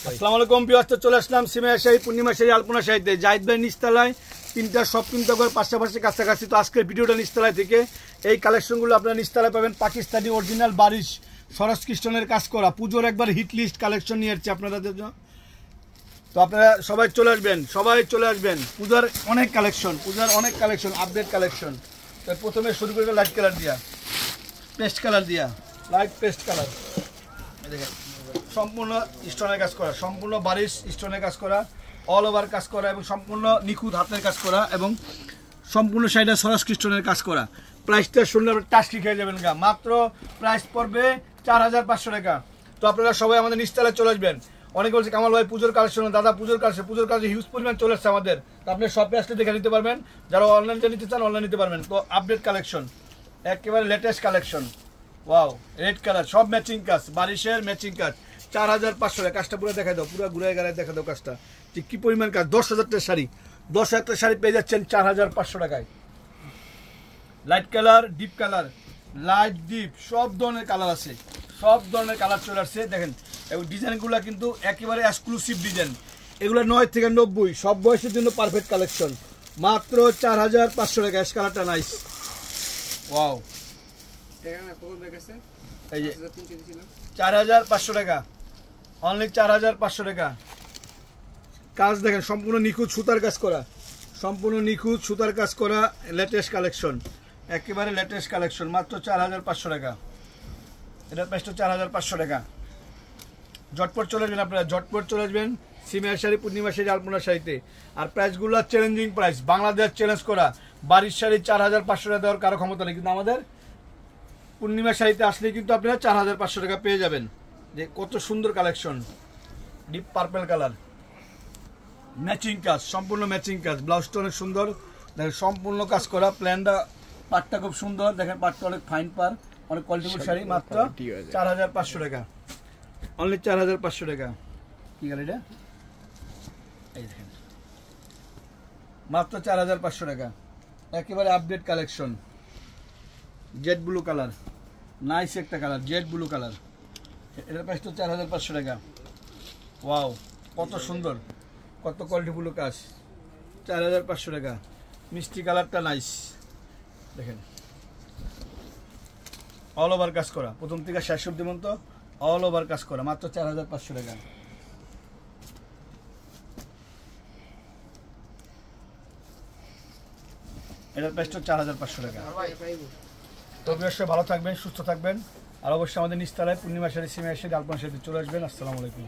আসসালামু আলাইকুম ভিউয়ার্স, চলে আসলাম সিমিয়া শাড়ি, পূর্ণিমা শাড়ি, আলপনা শাড়িতে। জাহিদ ভাই নিচতলায় তিনটা সব কিনতে করে পাশাপাশি কাছাকাছি। তো আজকের ভিডিওটা নিচতলায় থেকে এই কালেকশনগুলো আপনারা নিচতলায় পাবেন। পাকিস্তানি অরিজিনাল বারিশ সরস খ্রিস্টানের কাজ করা পুজোর একবার হিট লিস্ট কালেকশন নিয়ে আসছে আপনাদের জন্য। তো আপনারা সবাই চলে আসবেন। পূজার অনেক কালেকশন, আপডেট কালেকশন। তো প্রথমে শুরু করবে লাইট কালার দিয়া, লাইট পেস্ট কালার। দেখেন সম্পূর্ণ স্টোনের কাজ করা, সম্পূর্ণ বারিশ স্টোনের কাজ করা, অল ওভার কাজ করা এবং সম্পূর্ণ নিখুঁত হাতের কাজ করা এবং সম্পূর্ণ সাইডে সরস খ্রিস্টানের কাজ করা। প্রাইসটা শুনলে টাস্কি খেয়ে যাবেন গা। মাত্র প্রাইস পড়বে 4500 টাকা। তো আপনারা সবাই আমাদের নিচতলায় চলে আসবেন। অনেকে বলছে কামাল ভাই পুজোর কালেকশন, দাদা পুজোর কালেকশন হিউজ পরিমাণ চলে আসছে আমাদের। তো আপনি শপে আসলে দেখে নিতে পারবেন। যারা অনলাইনে নিতে চান অনলাইন নিতে পারবেন। তো আপডেট কালেকশন, একেবারে latest collection. Wow, red colour, সব ম্যাচিং কাজ, বারিশের ম্যাচিং কাজ। 4500 টাকা। কাজটা পুরো দেখা দাও, পুরো ঘুরে গাড়ায় দেখা দাও কাজটা ঠিক কি পরিমাণ কাজ। 10,000 টাকার শাড়ি, 10,000 টাকার শাড়ি পেয়ে যাচ্ছেন 4500 টাকায়। Light colour, deep colour, light deep সব ধরনের কালার আছে, সব ধরনের কালার চলে আসছে। দেখেন এবং ডিজাইনগুলো কিন্তু একেবারে এক্সক্লুসিভ ডিজাইন। এগুলো 9 থেকে 90 সব বয়সের জন্য পারফেক্ট কালেকশন। মাত্র 4500 টাকা। অ্যাশ কালারটা নাইস। ওয়াও, এই যে 4500 টাকা, অনলি 4500 টাকা। কাজ দেখেন সম্পূর্ণ নিখুঁত সুতার কাজ করা, সম্পূর্ণ নিখুঁত সুতার কাজ করা। লেটেস্ট কালেকশন, একেবারে লেটেস্ট কালেকশন। মাত্র 4500 টাকা। এটার প্রাইসটা 4500 টাকা। ঝটপট চলে আসবেন আপনারা, ঝটপট চলে আসবেন সিমিয়া শাড়ি, পূর্ণিমা শাড়ি, আলপনা শাড়িতে। আর প্রাইসগুলো চ্যালেঞ্জিং প্রাইস, বাংলাদেশ চ্যালেঞ্জ করা। বাড়ির শাড়ি 4500 টাকা দেওয়ার কারো ক্ষমতা নেই, কিন্তু আমাদের পূর্ণিমা শাড়িতে আসলে কিন্তু আপনারা 4500 টাকা পেয়ে যাবেন। যে কত সুন্দর collection, deep purple colour, matching কাজ, সম্পূর্ণ ম্যাচিং কাজ। ব্লাউজটা অনেক সুন্দর, দেখেন সম্পূর্ণ কাজ করা। প্ল্যানটা পাটটা খুব সুন্দর, দেখেন পাটটা অনেক ফাইন পার, অনেক কোয়ালিটিফুল শাড়ি। মাত্র 4500 টাকা, অনলি 4500 টাকা। কি গাড়িটা? এই দেখেন মাত্র 4500 টাকা। একেবারে update collection. Z blue colour, nice একটা কালার, জেড ব্লু কালার। এটার প্রাইসটা 4500 টাকা। ওয়াও, কত সুন্দর, কত কোয়ালিটিফুল কাজ। 4500 টাকা। মিষ্টি কালারটা নাইস, দেখেন অল ওভার কাজ করা, প্রথম থেকে শেষ অবধি পর্যন্ত অল ওভার কাজ করা। মাত্র 4500 টাকা। এটার প্রাইসটা 4500 টাকা। তো অবশ্যই ভালো থাকবেন, সুস্থ থাকবেন। আর অবশ্যই আমাদের নিচতলায় পূর্ণিমা শাড়ি, সিমিয়া শাড়ি, আলপনা শাড়িতে চলে আসবেন। আসসালামু আলাইকুম।